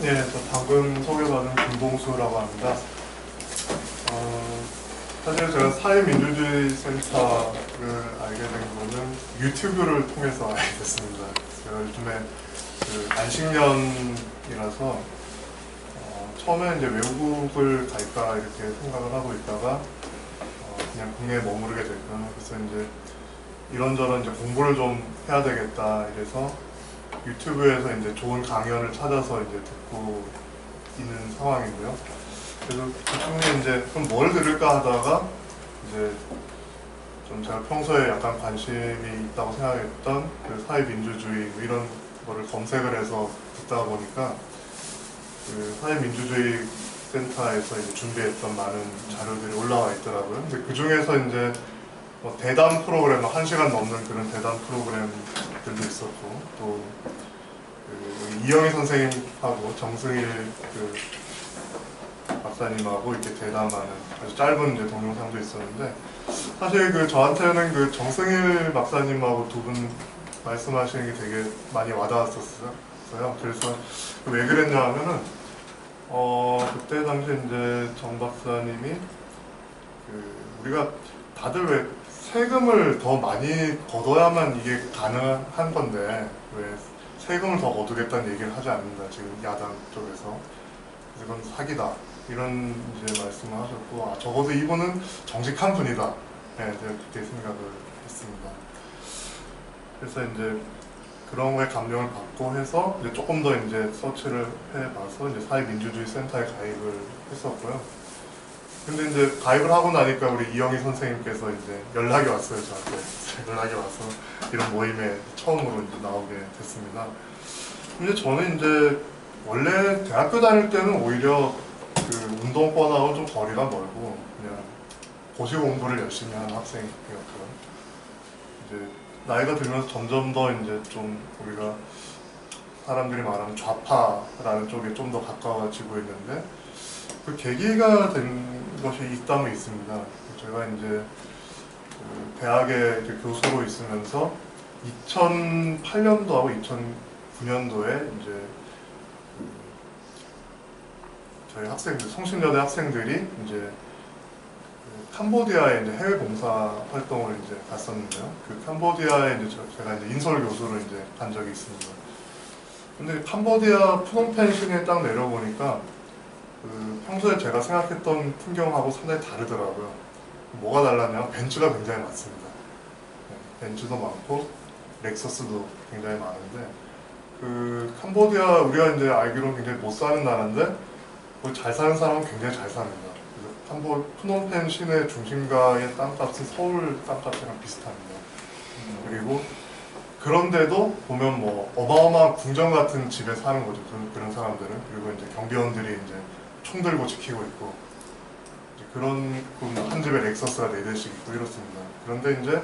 네, 저 방금 소개받은 김봉수라고 합니다. 사실 제가 사회민주주의 센터를 알게 된 거는 유튜브를 통해서 알게 됐습니다. 제가 요즘에 안식년이라서 처음에 이제 외국을 갈까 이렇게 생각을 하고 있다가 그냥 국내에 머무르게 됐고요. 그래서 이제 이런저런 이제 공부를 좀 해야 되겠다 이래서 유튜브에서 이제 좋은 강연을 찾아서 이제 듣고 있는 상황이고요. 그래서 그 중에 이제 그럼 뭘 들을까 하다가 이제 좀 제가 평소에 약간 관심이 있다고 생각했던 그 사회민주주의 뭐 이런 거를 검색을 해서 듣다 보니까 그 사회민주주의 센터에서 이제 준비했던 많은 자료들이 올라와 있더라고요. 근데 그 중에서 이제 뭐 대담 프로그램, 1시간 넘는 그런 대담 프로그램들도 있었고, 또 그 이영희 선생님하고 정승일 그 박사님하고 이렇게 대담하는 아주 짧은 이제 동영상도 있었는데, 사실 그 저한테는 그 정승일 박사님하고 두 분 말씀하시는 게 되게 많이 와닿았었어요. 그래서 왜 그랬냐 하면은 그때 당시에 이제 정 박사님이 그 우리가 다들 왜 세금을 더 많이 걷어야만 이게 가능한 건데 왜 세금을 더 거두겠다는 얘기를 하지 않는다, 지금 야당 쪽에서. 그래서 그건 사기다 이런 이제 말씀을 하셨고, 적어도 이분은 정직한 분이다. 네, 제가 그렇게 생각을 했습니다. 그래서 이제 그런 거에 감명을 받고 해서 이제 조금 더 이제 서치를 해봐서 이제 사회민주주의 센터에 가입을 했었고요. 근데 이제 가입을 하고 나니까 우리 이영희 선생님께서 이제 연락이 왔어요, 저한테. 연락이 와서 이런 모임에 처음으로 이제 나오게 됐습니다. 근데 저는 이제 원래 대학교 다닐 때는 오히려 그 운동권하고 좀 거리가 멀고 그냥 고시 공부를 열심히 하는 학생이었고요. 이제 나이가 들면서 점점 더 이제 좀 우리가 사람들이 말하는 좌파라는 쪽에 좀 더 가까워지고 있는데, 그 계기가 된 것이 있다면 있습니다. 제가 이제 그 대학에 교수로 있으면서 2008년도하고 2009년도에 이제 저희 학생들, 성신여대 학생들이 이제 캄보디아에 이제 해외 봉사 활동을 이제 갔었는데요. 그 캄보디아에 이제 제가 이제 인솔 교수로 이제 간 적이 있습니다. 근데 캄보디아 프놈펜 시내에 딱 내려보니까 그 평소에 제가 생각했던 풍경하고 상당히 다르더라고요. 뭐가 달랐냐면 벤츠가 굉장히 많습니다. 벤츠도 많고 렉서스도 굉장히 많은데, 그 캄보디아 우리가 이제 알기로는 굉장히 못 사는 나라인데 잘 사는 사람은 굉장히 잘 삽니다. 그래서 프놈펜 시내 중심가의 땅값은 서울 땅값이랑 비슷합니다. 그리고 그런데도 보면 뭐 어마어마한 궁전 같은 집에 사는 거죠. 그런 사람들은. 그리고 이제 경비원들이 이제 총 들고 지키고 있고, 그런 한 집에 렉서스가 4대씩 있고 이렇습니다. 그런데 이제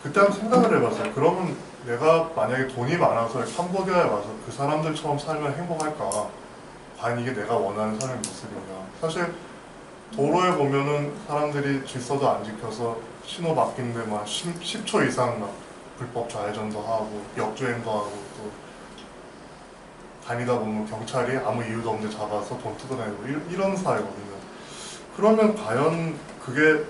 그때 한번 생각을 해봤어요. 그러면 내가 만약에 돈이 많아서 캄보디아에 와서 그 사람들처럼 살면 행복할까? 과연 이게 내가 원하는 삶의 모습인가? 사실 도로에 보면은 사람들이 질서도 안 지켜서 신호 바뀌는데 막 10초 이상 막 불법 좌회전도 하고 역주행도 하고, 또 다니다 보면 경찰이 아무 이유도 없는데 잡아서 돈 뜯어내고 이런 사회거든요. 그러면 과연 그게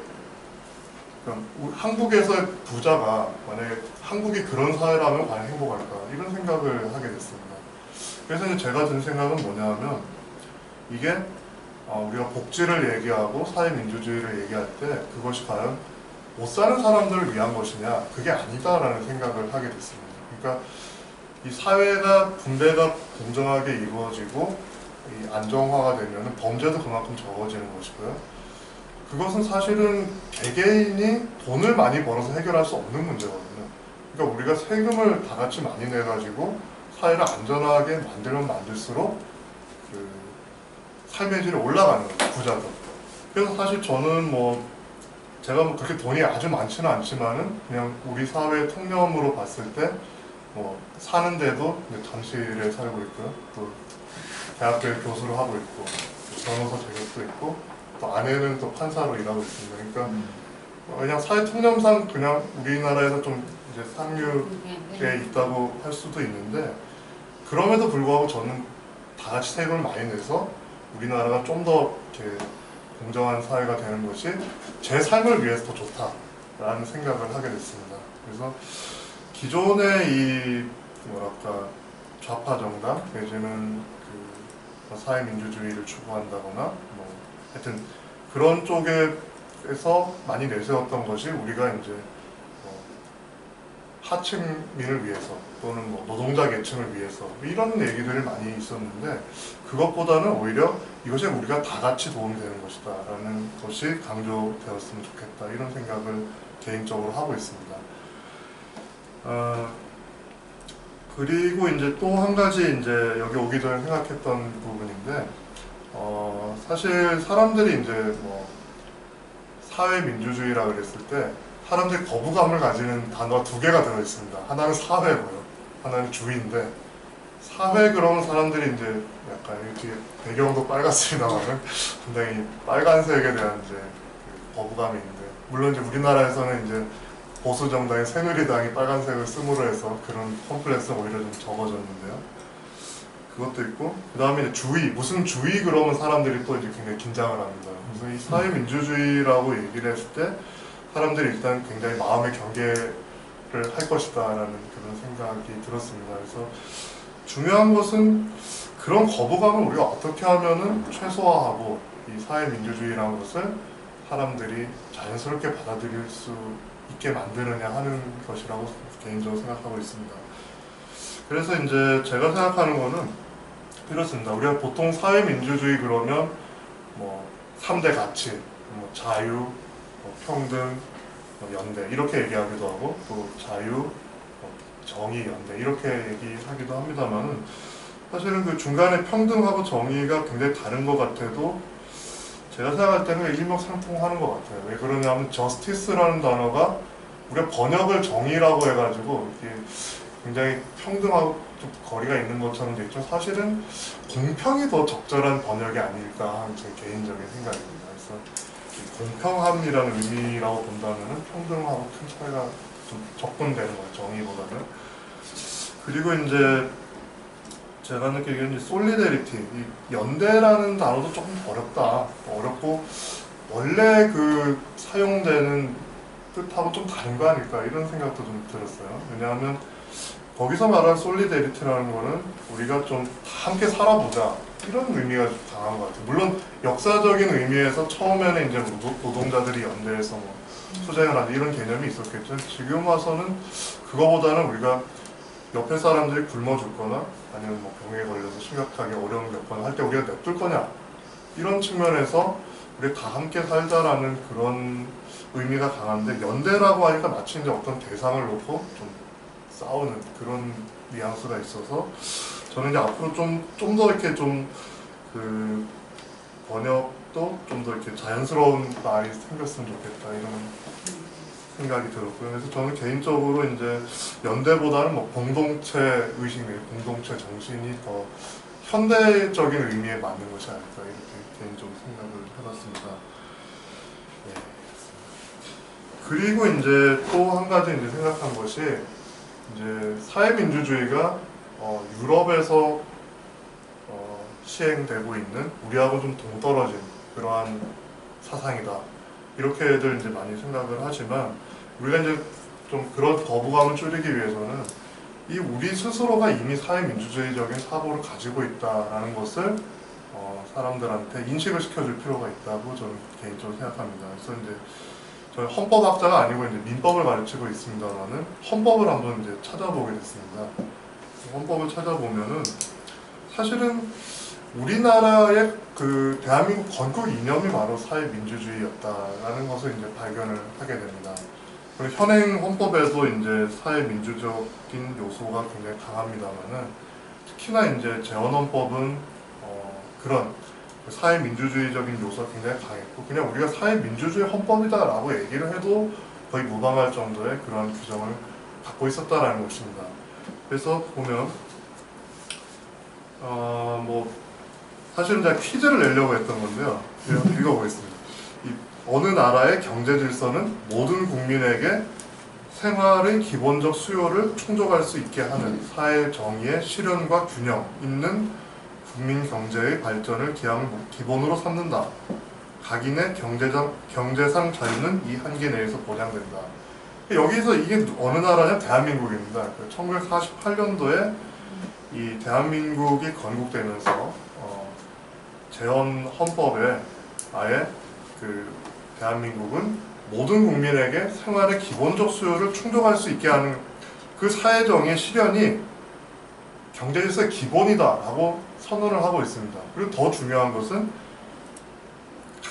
한국에서의 부자가 만약에 한국이 그런 사회라면 과연 행복할까? 이런 생각을 하게 됐습니다. 그래서 이제 제가 든 생각은 뭐냐면, 이게 우리가 복지를 얘기하고 사회민주주의를 얘기할 때 그것이 과연 못 사는 사람들을 위한 것이냐, 그게 아니다라는 생각을 하게 됐습니다. 그러니까 이 사회가 분배가 공정하게 이루어지고 이 안정화가 되면 범죄도 그만큼 적어지는 것이고요. 그것은 사실은 개개인이 돈을 많이 벌어서 해결할 수 없는 문제거든요. 그러니까 우리가 세금을 다 같이 많이 내가지고 사회를 안전하게 만들면 만들수록 그 삶의 질이 올라가는 거죠, 부자도. 그래서 사실 저는 뭐 제가 뭐 그렇게 돈이 아주 많지는 않지만은 그냥 우리 사회 통념으로 봤을 때 뭐 사는데도 잠실에 살고 있고요. 또 대학교에 교수를 하고 있고, 변호사 자격도 있고, 또 아내는 또 판사로 일하고 있습니다. 그러니까 그냥 사회 통념상 그냥 우리나라에서 좀 이제 상류에 있다고 할 수도 있는데 그럼에도 불구하고 저는 다 같이 세금을 많이 내서 우리나라가 좀 더 이렇게 공정한 사회가 되는 것이 제 삶을 위해서 더 좋다라는 생각을 하게 됐습니다. 그래서 기존의 이 뭐랄까 좌파 정당 내지는 그 사회민주주의를 추구한다거나 뭐 하여튼 그런 쪽에서 많이 내세웠던 것이 우리가 이제 하층민을 위해서 또는 뭐 노동자 계층을 위해서 이런 얘기들이 많이 있었는데 그것보다는 오히려 이것이 우리가 다 같이 도움이 되는 것이다 라는 것이 강조되었으면 좋겠다 이런 생각을 개인적으로 하고 있습니다. 그리고 이제 또 한 가지 이제 여기 오기 전에 생각했던 부분인데 사실 사람들이 이제 뭐 사회민주주의라 그랬을 때 사람들이 거부감을 가지는 단어가 두 개가 들어있습니다. 하나는 사회고요. 하나는 주의인데 사회 그러면 사람들이 이제 약간 뒤에 배경도 빨갛습니다만은 굉장히 빨간색에 대한 이제 거부감이 있는데 물론 이제 우리나라에서는 이제 보수 정당인 새누리당이 빨간색을 쓰므로 해서 그런 컴플렉스가 오히려 좀 적어졌는데요. 그것도 있고 그 다음에 이제 주의 무슨 주의 그러면 사람들이 또 이제 굉장히 긴장을 합니다. 그래서 이 사회민주주의라고 얘기를 했을 때 사람들이 일단 굉장히 마음의 경계를 할 것이다 라는 그런 생각이 들었습니다. 그래서 중요한 것은 그런 거부감을 우리가 어떻게 하면은 최소화하고 이 사회민주주의라는 것을 사람들이 자연스럽게 받아들일 수 있게 만드느냐 하는 것이라고 개인적으로 생각하고 있습니다. 그래서 이제 제가 생각하는 거는 이렇습니다. 우리가 보통 사회민주주의 그러면 뭐 3대 가치, 뭐 자유, 뭐 평등, 뭐 연대 이렇게 얘기하기도 하고 또 자유, 뭐 정의, 연대 이렇게 얘기하기도 합니다만은 사실은 그 중간에 평등하고 정의가 굉장히 다른 것 같아도 제가 생각할 때는 일맥상통하는 것 같아요. 왜 그러냐면 justice라는 단어가 우리가 번역을 정의라고 해가지고 이게 굉장히 평등하고 좀 거리가 있는 것처럼 되죠. 사실은 공평이 더 적절한 번역이 아닐까 하는 제 개인적인 생각입니다. 그래서 공평함이라는 의미라고 본다면 평등하고 큰 차이가 좀 적분되는 거예요. 정의보다는. 그리고 이제 제가 느끼기에는 솔리데리티, 이 연대라는 단어도 조금 어렵다. 어렵고 원래 그 사용되는 뜻하고 좀 다른 거 아닐까 이런 생각도 좀 들었어요. 왜냐하면 거기서 말하는 솔리데리티라는 거는 우리가 좀 함께 살아보자 이런 의미가 좀 강한 것 같아요. 물론 역사적인 의미에서 처음에는 이제 노동자들이 연대해서 뭐 투쟁을 하는 이런 개념이 있었겠죠. 지금 와서는 그거보다는 우리가 옆에 사람들이 굶어 죽거나 아니면 뭐 병에 걸려서 심각하게 어려움을 겪거나 할 때 우리가 냅둘 거냐 이런 측면에서 우리 다 함께 살자라는 그런 의미가 강한데 연대라고 하니까 마치 이제 어떤 대상을 놓고 좀 싸우는 그런 뉘앙스가 있어서 저는 이제 앞으로 좀 더 이렇게 좀 그 번역도 좀 더 이렇게 자연스러운 말이 생겼으면 좋겠다 이런 생각이 들었고요. 그래서 저는 개인적으로 이제 연대보다는 뭐 공동체 의식, 공동체 정신이 더 현대적인 의미에 맞는 것이 아닐까 이렇게 개인적으로 생각을 해봤습니다. 네. 그리고 이제 또 한 가지 이제 생각한 것이 이제 사회민주주의가 유럽에서 시행되고 있는 우리하고 좀 동떨어진 그러한 사상이다. 이렇게들 이제 많이 생각을 하지만 우리가 이제 좀 그런 거부감을 줄이기 위해서는 이 우리 스스로가 이미 사회민주주의적인 사고를 가지고 있다라는 것을 사람들한테 인식을 시켜줄 필요가 있다고 저는 개인적으로 생각합니다. 그래서 이제 저는 헌법학자가 아니고 이제 민법을 가르치고 있습니다만은 헌법을 한번 이제 찾아보게 됐습니다. 헌법을 찾아보면은 사실은 우리나라의 그 대한민국 건국 이념이 바로 사회민주주의였다라는 것을 이제 발견을 하게 됩니다. 그리고 현행 헌법에도 이제 사회민주적인 요소가 굉장히 강합니다만은 특히나 이제 재헌헌법은 그런 사회민주주의적인 요소가 굉장히 강했고 그냥 우리가 사회민주주의 헌법이다라고 얘기를 해도 거의 무방할 정도의 그런 규정을 갖고 있었다라는 것입니다. 그래서 보면 뭐 사실은 제가 퀴즈를 내려고 했던 건데요. 제가 읽어보겠습니다. 어느 나라의 경제 질서는 모든 국민에게 생활의 기본적 수요를 충족할 수 있게 하는 사회 정의의 실현과 균형 있는 국민 경제의 발전을 기본으로 삼는다. 각인의 경제상 자유는 이 한계 내에서 보장된다. 여기서 이게 어느 나라냐? 대한민국입니다. 1948년도에 이 대한민국이 건국되면서 재헌 헌법에 아예 그 대한민국은 모든 국민에게 생활의 기본적 수요를 충족할 수 있게 하는 그 사회정의 실현이 경제질서의 기본이다라고 선언을 하고 있습니다. 그리고 더 중요한 것은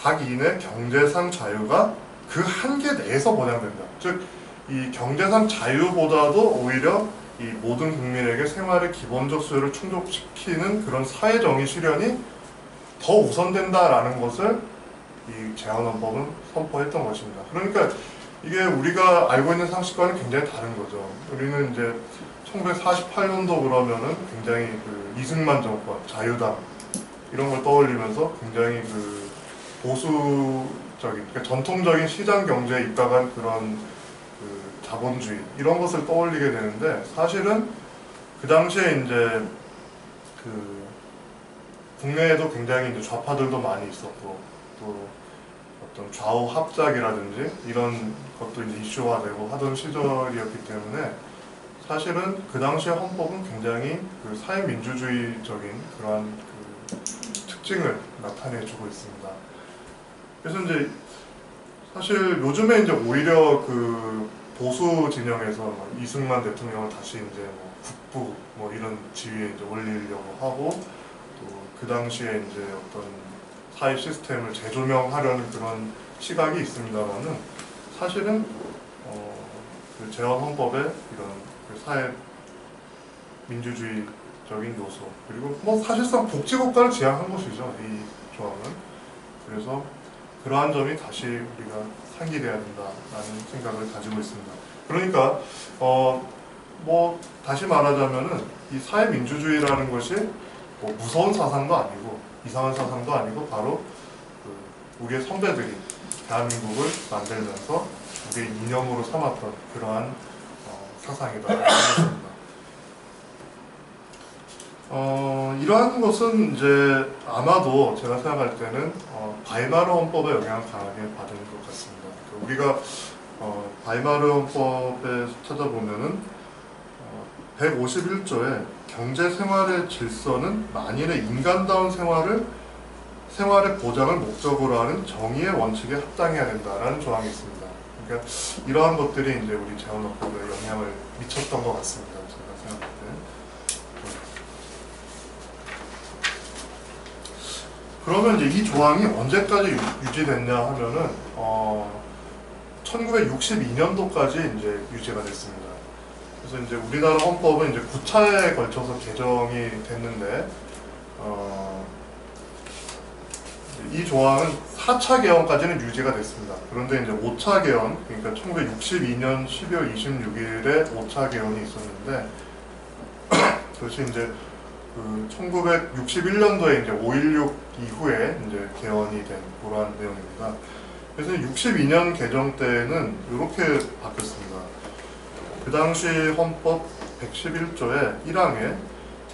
각인의 경제상 자유가 그 한계 내에서 보장된다. 즉, 이 경제상 자유보다도 오히려 이 모든 국민에게 생활의 기본적 수요를 충족시키는 그런 사회정의 실현이 더 우선된다라는 것을 이 재헌헌법은 선포했던 것입니다. 그러니까 이게 우리가 알고 있는 상식과는 굉장히 다른 거죠. 우리는 이제 1948년도 그러면은 굉장히 그 이승만 정권, 자유당 이런 걸 떠올리면서 굉장히 그 보수적인, 그러니까 전통적인 시장 경제에 입각한 그런 그 자본주의 이런 것을 떠올리게 되는데, 사실은 그 당시에 이제 그 국내에도 굉장히 이제 좌파들도 많이 있었고, 또 어떤 좌우 합작이라든지 이런 것도 이제 이슈화되고 하던 시절이었기 때문에 사실은 그 당시의 헌법은 굉장히 그 사회민주주의적인 그러한 그 특징을 나타내주고 있습니다. 그래서 이제 사실 요즘에 이제 오히려 그 보수 진영에서 이승만 대통령을 다시 이제 뭐 국부 뭐 이런 지위에 이제 올리려고 하고, 또 그 당시에 이제 어떤 사회 시스템을 재조명하려는 그런 시각이 있습니다만은, 사실은 그 재헌 헌법의 이런 그 사회 민주주의적인 요소, 그리고 뭐 사실상 복지국가를 지향한 것이죠, 이 조항은. 그래서 그러한 점이 다시 우리가 상기돼야 된다라는 생각을 가지고 있습니다. 그러니까 뭐 다시 말하자면은 이 사회 민주주의라는 것이 뭐 무서운 사상도 아니고 이상한 사상도 아니고 바로 그 우리의 선배들이 대한민국을 만들면서 우리의 이념으로 삼았던 그러한 사상이다 생각합니다. 이러한 것은 이제 아마도 제가 생각할 때는 바이마르 헌법의 영향을 강하게 받은 것 같습니다. 우리가 바이마르 헌법에 찾아보면은 151조에 경제 생활의 질서는 만인의 인간다운 생활의 보장을 목적으로 하는 정의의 원칙에 합당해야 된다라는 조항이 있습니다. 그러니까 이러한 것들이 이제 우리 재헌헌법에 영향을 미쳤던 것 같습니다. 제가 생각할 때. 그러면 이제 이 조항이 언제까지 유지됐냐 하면은 1962년도까지 이제 유지가 됐습니다. 그래서 이제 우리나라 헌법은 이제 9차에 걸쳐서 개정이 됐는데 이 조항은 4차 개헌까지는 유지가 됐습니다. 그런데 이제 5차 개헌, 그러니까 1962년 12월 26일에 5차 개헌이 있었는데 그것이 이제 그 1961년도에 이제 5.16 이후에 이제 개헌이 된 그러한 내용입니다. 그래서 62년 개정 때는 이렇게 바뀌었습니다. 그 당시 헌법 111조의 1항에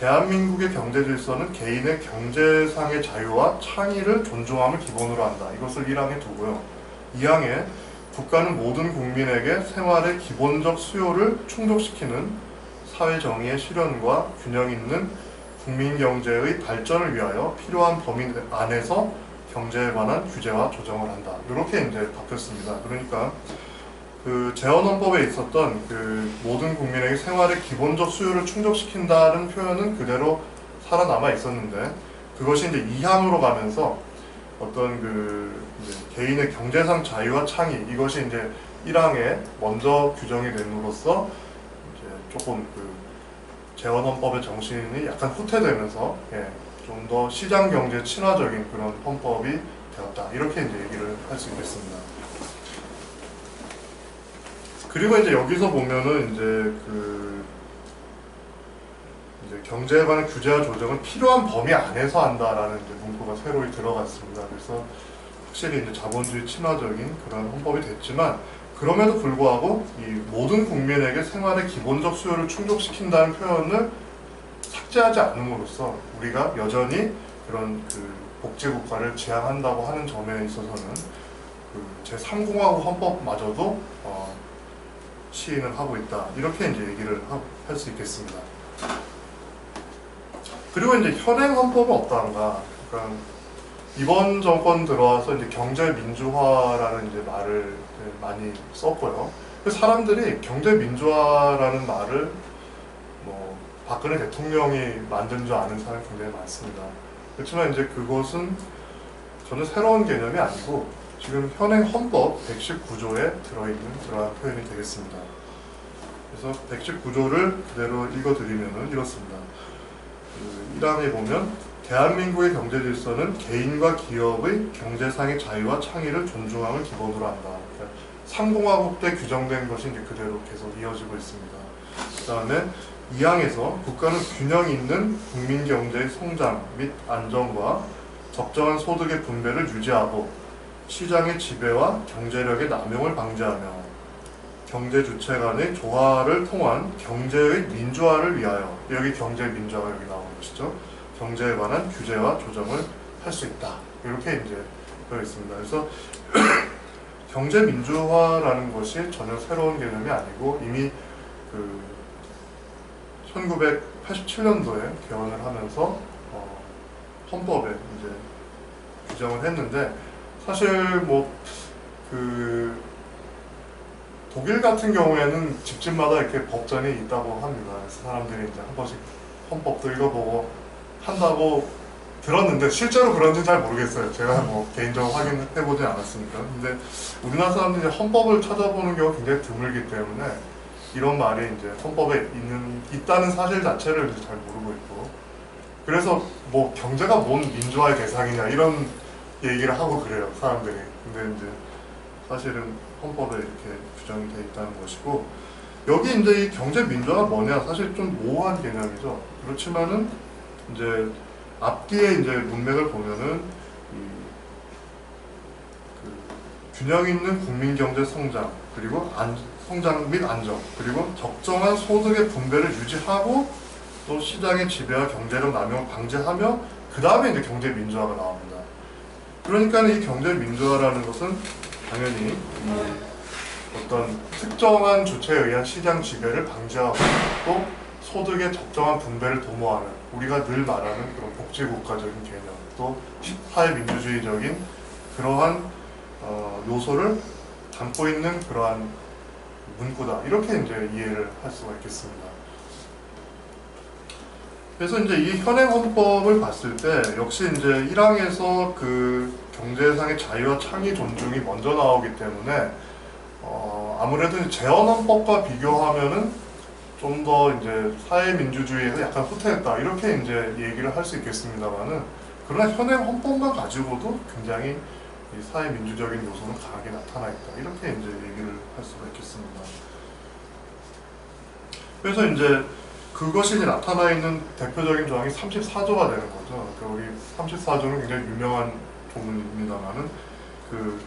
대한민국의 경제 질서는 개인의 경제상의 자유와 창의를 존중함을 기본으로 한다. 이것을 1항에 두고요. 2항에 국가는 모든 국민에게 생활의 기본적 수요를 충족시키는 사회 정의의 실현과 균형 있는 국민 경제의 발전을 위하여 필요한 범위 안에서 경제에 관한 규제와 조정을 한다. 이렇게 이제 바뀌었습니다. 그러니까 그 재헌헌법에 있었던 그 모든 국민에게 생활의 기본적 수요를 충족시킨다는 표현은 그대로 살아남아 있었는데, 그것이 이제 2항으로 가면서 어떤 그 이제 개인의 경제상 자유와 창의, 이것이 이제 1항에 먼저 규정이 됨으로써 이제 조금 그 재헌헌법의 정신이 약간 후퇴되면서 좀 더 시장 경제 친화적인 그런 헌법이 되었다. 이렇게 이제 얘기를 할 수 있겠습니다. 그리고 이제 여기서 보면은 이제 경제에 관한 규제와 조정은 필요한 범위 안에서 한다라는 이제 문구가 새로 들어갔습니다. 그래서 확실히 이제 자본주의 친화적인 그런 헌법이 됐지만, 그럼에도 불구하고 이 모든 국민에게 생활의 기본적 수요를 충족시킨다는 표현을 삭제하지 않음으로써 우리가 여전히 그런 그 복지국가를 지향한다고 하는 점에 있어서는 그 제3공화국 헌법마저도 시인을 하고 있다. 이렇게 이제 얘기를 할 수 있겠습니다. 그리고 이제 현행 헌법은 어떠한가? 그러니까 이번 정권 들어와서 이제 경제 민주화라는 이제 말을 많이 썼고요. 사람들이 경제 민주화라는 말을 뭐 박근혜 대통령이 만든 줄 아는 사람이 굉장히 많습니다. 그렇지만 이제 그것은 전혀 새로운 개념이 아니고 지금 현행 헌법 119조에 들어있는 그러한 표현이 되겠습니다. 그래서 119조를 그대로 읽어드리면 이렇습니다. 1항에 보면 대한민국의 경제 질서는 개인과 기업의 경제상의 자유와 창의를 존중함을 기본으로 한다. 그러니까 3공화국 때 규정된 것이 이제 그대로 계속 이어지고 있습니다. 그 다음에 2항에서 국가는 균형 있는 국민 경제의 성장 및 안정과 적정한 소득의 분배를 유지하고 시장의 지배와 경제력의 남용을 방지하며 경제 주체 간의 조화를 통한 경제의 민주화를 위하여, 여기 경제 민주화가 여기 나오는 것이죠. 경제에 관한 규제와 조정을 할 수 있다. 이렇게 이제 되어 있습니다. 그래서 경제 민주화라는 것이 전혀 새로운 개념이 아니고 이미 그 1987년도에 개헌을 하면서 헌법에 이제 규정을 했는데, 사실 뭐 그 독일 같은 경우에는 집집마다 이렇게 법전이 있다고 합니다. 그래서 사람들이 이제 한 번씩 헌법도 읽어보고 한다고 들었는데 실제로 그런지 잘 모르겠어요. 제가 뭐 개인적으로 확인해보진 않았으니까. 근데 우리나라 사람들이 헌법을 찾아보는 경우가 굉장히 드물기 때문에 이런 말이 이제 헌법에 있다는 사실 자체를 이제 잘 모르고 있고, 그래서 뭐 경제가 뭔 민주화의 대상이냐 이런 얘기를 하고 그래요, 사람들이. 근데 이제 사실은 헌법에 이렇게 규정이 되어 있다는 것이고, 여기 이제 이 경제 민주화가 뭐냐, 사실 좀 모호한 개념이죠. 그렇지만은 이제 앞뒤에 이제 문맥을 보면은 그 균형 있는 국민 경제 성장, 그리고 성장 및 안정, 그리고 적정한 소득의 분배를 유지하고 또 시장의 지배와 경제력 남용을 방지하며 그 다음에 이제 경제 민주화가 나옵니다. 그러니까 이 경제 민주화라는 것은 당연히 어떤 특정한 주체에 의한 시장 지배를 방지하고 또 소득의 적정한 분배를 도모하는, 우리가 늘 말하는 그런 복지국가적인 개념, 또 사회민주주의적인 그러한 요소를 담고 있는 그러한 문구다. 이렇게 이제 이해를 할 수가 있겠습니다. 그래서 이제 이 현행 헌법을 봤을 때 역시 이제 1항에서 그 경제상의 자유와 창의 존중이 먼저 나오기 때문에 아무래도 재헌 헌법과 비교하면은 좀 더 이제 사회민주주의에서 약간 후퇴했다 이렇게 이제 얘기를 할 수 있겠습니다만은, 그러나 현행 헌법만 가지고도 굉장히 이 사회민주적인 요소는 강하게 나타나 있다 이렇게 이제 얘기를 할 수가 있겠습니다. 그래서 이제 그것이 이제 나타나 있는 대표적인 조항이 34조가 되는 거죠. 그러니까 우리 34조는 굉장히 유명한 조문입니다만은 그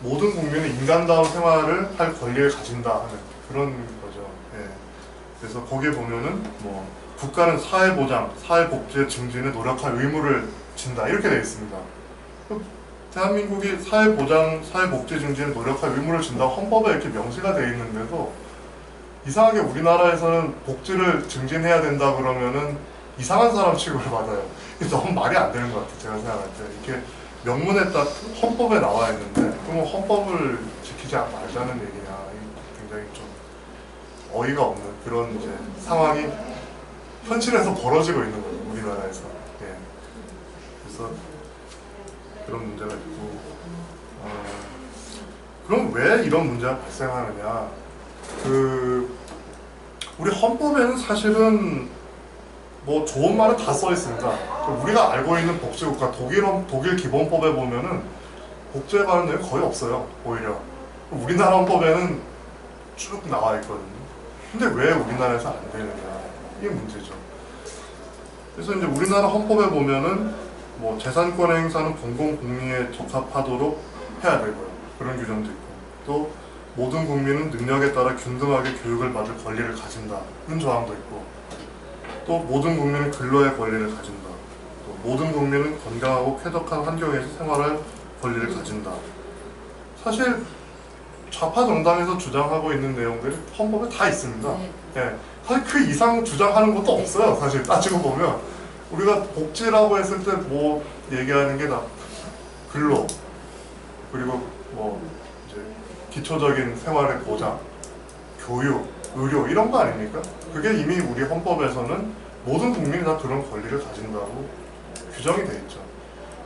모든 국민은 인간다운 생활을 할 권리를 가진다 하는 그런 거죠. 예. 그래서 거기에 보면은 뭐 국가는 사회보장, 사회복지의 증진에 노력할 의무를 진다 이렇게 되어 있습니다. 대한민국이 사회보장, 사회복지 증진에 노력할 의무를 진다고 헌법에 이렇게 명시가 되어 있는데도 이상하게 우리나라에서는 복지를 증진해야 된다 그러면은 이상한 사람 취급을 받아요. 이게 너무 말이 안 되는 것 같아요, 제가 생각할 때. 이렇게 명문에 딱 헌법에 나와 있는데 그러면 헌법을 지키지 말자는 얘기냐, 굉장히 좀 어이가 없는 그런 이제 상황이 현실에서 벌어지고 있는 거죠, 우리나라에서. 예. 그래서 그런 문제가 있고, 그럼 왜 이런 문제가 발생하느냐? 우리 헌법에는 사실은 뭐 좋은 말은 다 써 있습니다. 우리가 알고 있는 복지국가 독일 기본법에 보면은 복지에 관한 내용이 거의 없어요. 오히려 우리나라 헌법에는 쭉 나와 있거든요. 근데 왜 우리나라에서 안 되느냐, 이게 문제죠. 그래서 이제 우리나라 헌법에 보면은 뭐 재산권 행사는 공공복리에 적합하도록 해야 되고요. 그런 규정도 있고, 또 모든 국민은 능력에 따라 균등하게 교육을 받을 권리를 가진다는 조항도 있고, 또 모든 국민은 근로의 권리를 가진다. 또 모든 국민은 건강하고 쾌적한 환경에서 생활할 권리를 가진다. 사실 좌파 정당에서 주장하고 있는 내용들이 헌법에 다 있습니다. 네. 사실 그 이상 주장하는 것도 없어요. 사실 따지고 보면 우리가 복지라고 했을 때 뭐 얘기하는 게 다 근로, 그리고 뭐 이제 기초적인 생활의 보장, 교육, 의료 이런 거 아닙니까? 그게 이미 우리 헌법에서는 모든 국민이 다 그런 권리를 가진다고 규정이 돼 있죠.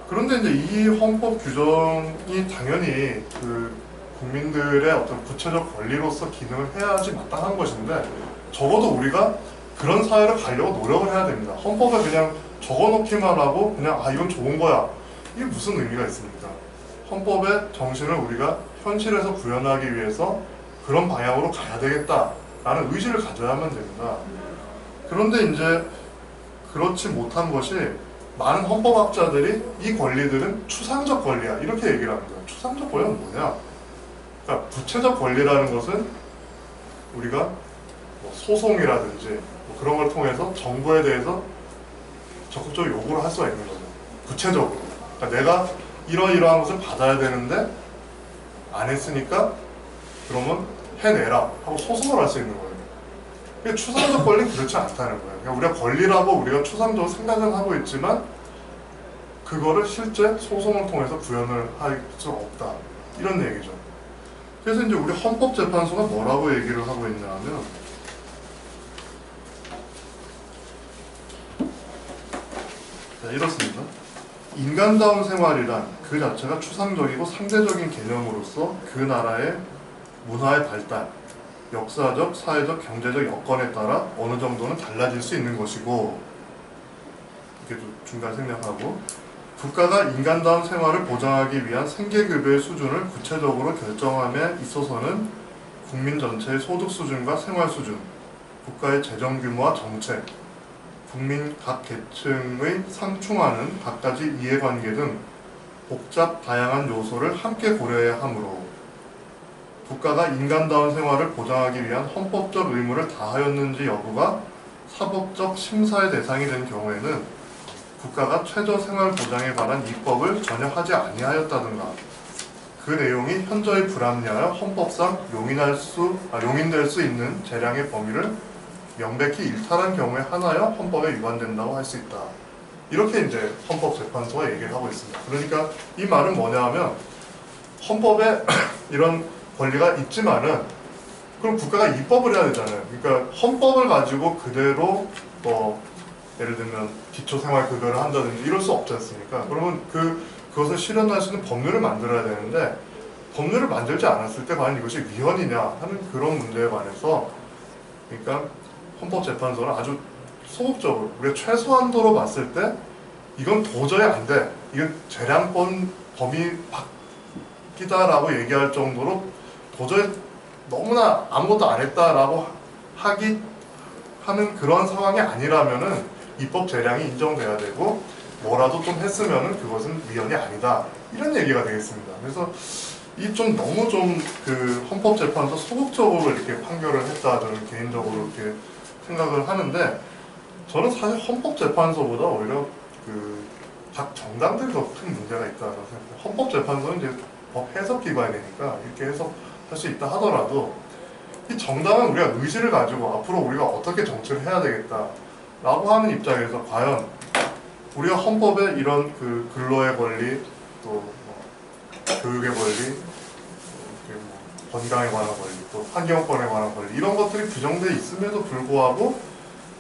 그런데 이제 이 헌법 규정이 당연히 그 국민들의 어떤 구체적 권리로서 기능을 해야지 마땅한 것인데, 적어도 우리가 그런 사회를 가려고 노력을 해야 됩니다. 헌법에 그냥 적어놓기만 하고 그냥 이건 좋은 거야, 이게 무슨 의미가 있습니까? 헌법의 정신을 우리가 현실에서 구현하기 위해서 그런 방향으로 가야 되겠다라는 의지를 가져야만 됩니다. 그런데 이제 그렇지 못한 것이, 많은 헌법학자들이 이 권리들은 추상적 권리야 이렇게 얘기를 합니다. 추상적 권리는 뭐냐? 그러니까 구체적 권리라는 것은 우리가 뭐 소송이라든지 뭐 그런 걸 통해서 정부에 대해서 적극적으로 요구를 할 수가 있는 거죠. 구체적으로. 그러니까 내가 이러이러한 것을 받아야 되는데 안 했으니까 그러면 해내라 하고 소송을 할 수 있는 거예요. 그게 추상적 권리는 그렇지 않다는 거예요. 그러니까 우리가 권리라고 우리가 추상적으로 생각은 하고 있지만 그거를 실제 소송을 통해서 구현을 할 수 없다, 이런 얘기죠. 그래서 이제 우리 헌법재판소가 뭐라고 얘기를 하고 있냐면, 이렇습니다. 인간다운 생활이란 그 자체가 추상적이고 상대적인 개념으로서 그 나라의 문화의 발달, 역사적, 사회적, 경제적 여건에 따라 어느 정도는 달라질 수 있는 것이고, 이렇게 좀 중간 생략하고, 국가가 인간다운 생활을 보장하기 위한 생계급여의 수준을 구체적으로 결정함에 있어서는 국민 전체의 소득 수준과 생활 수준, 국가의 재정 규모와 정책, 국민 각 계층의 상충하는 갖가지 이해관계 등 복잡 다양한 요소를 함께 고려해야 하므로 국가가 인간다운 생활을 보장하기 위한 헌법적 의무를 다하였는지 여부가 사법적 심사의 대상이 된 경우에는 국가가 최저 생활 보장에 관한 입법을 전혀 하지 아니하였다든가, 그 내용이 현저히 불합리하여 헌법상 용인될 수 있는 재량의 범위를 명백히 일탈한 경우에 하나여 헌법에 위반된다고 할 수 있다. 이렇게 이제 헌법재판소가 얘기를 하고 있습니다. 그러니까 이 말은 뭐냐 하면, 헌법에 이런 권리가 있지만은 그럼 국가가 입법을 해야 되잖아요. 그러니까 헌법을 가지고 그대로 뭐 예를 들면 기초생활급여를 한다든지 이럴 수 없지 않습니까? 그러면 그것을 실현할 수 있는 법률을 만들어야 되는데, 법률을 만들지 않았을 때 과연 이것이 위헌이냐 하는 그런 문제에 관해서, 그러니까 헌법재판소는 아주 소극적으로, 우리가 최소한도로 봤을 때 이건 도저히 안 돼, 이건 재량권 범위 바뀌다라고 얘기할 정도로 도저히 너무나 아무것도 안 했다라고 하는 그런 상황이 아니라면은 입법 재량이 인정돼야 되고, 뭐라도 좀 했으면은 그것은 위헌이 아니다, 이런 얘기가 되겠습니다. 그래서 이 좀 너무 좀 그 헌법재판소 소극적으로 이렇게 판결을 했다, 저는 개인적으로 이렇게 생각을 하는데, 저는 사실 헌법재판소보다 오히려 그 각 정당들이 더 큰 문제가 있다고 생각해요. 헌법재판소는 이제 법 해석기관이니까 이렇게 해석할 수 있다 하더라도, 이 정당은 우리가 의지를 가지고 앞으로 우리가 어떻게 정치를 해야 되겠다 라고 하는 입장에서 과연 우리가 헌법에 이런 그 근로의 권리, 또 뭐 교육의 권리, 뭐 건강에 관한 권리, 또 환경권에 관한 권리, 이런 것들이 규정되어 있음에도 불구하고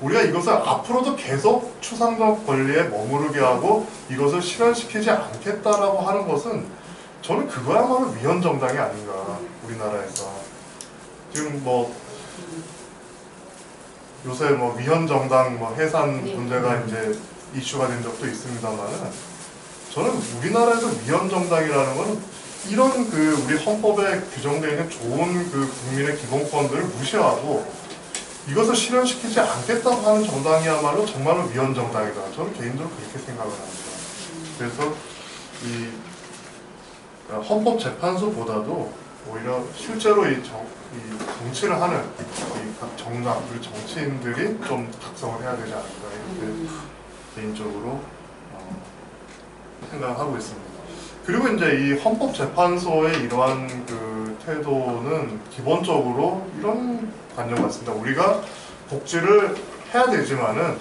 우리가 이것을 앞으로도 계속 추상적 권리에 머무르게 하고 이것을 실현시키지 않겠다라고 하는 것은, 저는 그거야말로 위헌 정당이 아닌가, 우리나라에서. 지금 뭐 요새 뭐 위헌 정당 뭐 해산 문제가 이제 이슈가 된 적도 있습니다만은, 저는 우리나라에서 위헌 정당이라는 건 이런 그 우리 헌법에 규정되어 있는 좋은 그 국민의 기본권들을 무시하고 이것을 실현시키지 않겠다고 하는 정당이야말로 정말로 위헌 정당이다. 저는 개인적으로 그렇게 생각을 합니다. 그래서 이 헌법재판소보다도 오히려 실제로 이 정치를 하는 이 각 정당 그리고 정치인들이 좀 각성을 해야 되지 않을까 이렇게 개인적으로 생각하고 있습니다. 그리고 이제 이 헌법재판소의 이러한 그 태도는 기본적으로 이런 관념 같습니다. 우리가 복지를 해야 되지만은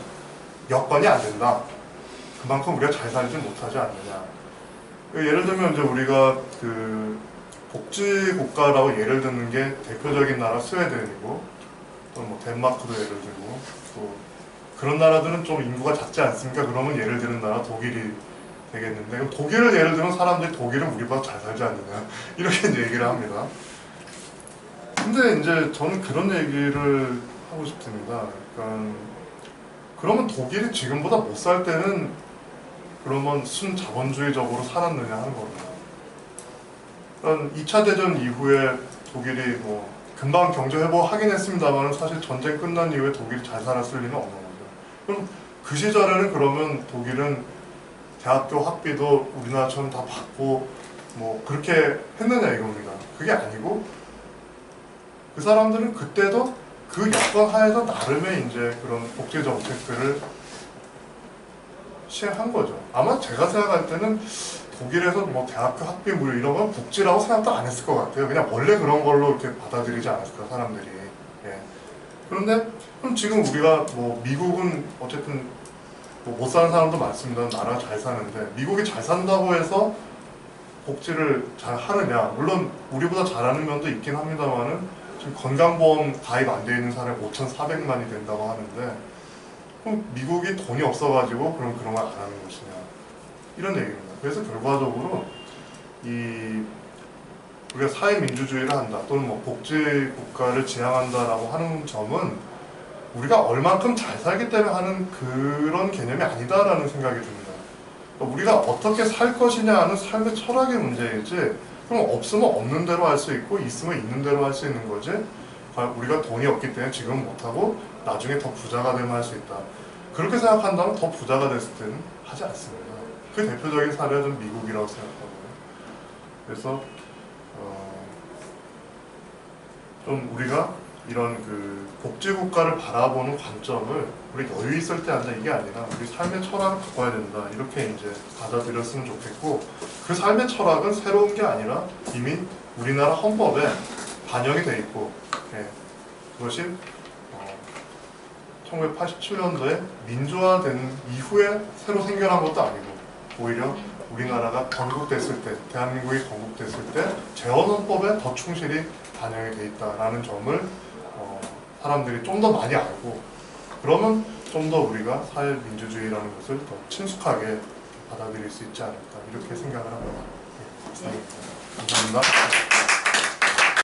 여건이 안 된다. 그만큼 우리가 잘 살지 못하지 않느냐. 예를 들면 이제 우리가 그 복지 국가라고 예를 드는 게 대표적인 나라 스웨덴이고 또 뭐 덴마크도 예를 들고 또 그런 나라들은 좀 인구가 작지 않습니까? 그러면 예를 드는 나라 독일이 되겠는데 그럼 독일을 예를 들면 사람들이 독일은 우리보다 잘 살지 않느냐 이렇게 얘기를 합니다. 근데 이제 저는 그런 얘기를 하고 싶습니다. 그러니까 그러면 독일이 지금보다 못 살 때는 그러면 순자본주의적으로 살았느냐 하는 겁니다. 그러니까 2차 대전 이후에 독일이 뭐 금방 경제 회복하긴 했습니다만 사실 전쟁 끝난 이후에 독일이 잘 살았을 리는 없는 거죠. 그럼 그 시절에는 그러면 독일은 대학교 학비도 우리나라처럼 다 받고 뭐 그렇게 했느냐 이겁니다. 그게 아니고 그 사람들은 그때도 그 여건 하에서 나름의 이제 그런 복지 정책들을 시행한 거죠. 아마 제가 생각할 때는 독일에서 뭐 대학교 학비 무료 이런 건 복지라고 생각도 안 했을 것 같아요. 그냥 원래 그런 걸로 이렇게 받아들이지 않았을까 사람들이. 예. 그런데 그럼 지금 우리가 뭐 미국은 어쨌든 뭐 못 사는 사람도 많습니다. 나라가 잘 사는데 미국이 잘 산다고 해서 복지를 잘 하느냐? 물론 우리보다 잘하는 면도 있긴 합니다만은 지금 건강보험 가입 안 돼 있는 사람이 5,400만이 된다고 하는데 그럼 미국이 돈이 없어가지고 그럼 그런 걸 안 하는 것이냐? 이런 얘기입니다. 그래서 결과적으로 우리가 사회민주주의를 한다 또는 뭐 복지국가를 지향한다라고 하는 점은 우리가 얼만큼 잘 살기 때문에 하는 그런 개념이 아니다라는 생각이 듭니다. 그러니까 우리가 어떻게 살 것이냐 하는 삶의 철학의 문제이지 그럼 없으면 없는 대로 할 수 있고 있으면 있는 대로 할 수 있는 거지 우리가 돈이 없기 때문에 지금 못하고 나중에 더 부자가 되면 할 수 있다. 그렇게 생각한다면 더 부자가 됐을 때는 하지 않습니다. 그 대표적인 사례는 좀 미국이라고 생각하고요. 그래서 좀 우리가 이런 그 복지국가를 바라보는 관점을 우리 여유 있을 때 한다 이게 아니라 우리 삶의 철학을 바꿔야 된다 이렇게 이제 받아들였으면 좋겠고 그 삶의 철학은 새로운 게 아니라 이미 우리나라 헌법에 반영이 돼 있고 예, 그것이 1987년도에 민주화된 이후에 새로 생겨난 것도 아니고 오히려 우리나라가 건국됐을 때, 대한민국이 건국됐을 때 재헌헌법에 더 충실히 반영이 돼 있다라는 점을 사람들이 좀 더 많이 알고 그러면 좀 더 우리가 사회민주주의라는 것을 더 친숙하게 받아들일 수 있지 않을까 이렇게 생각을 합니다. 네, 감사합니다.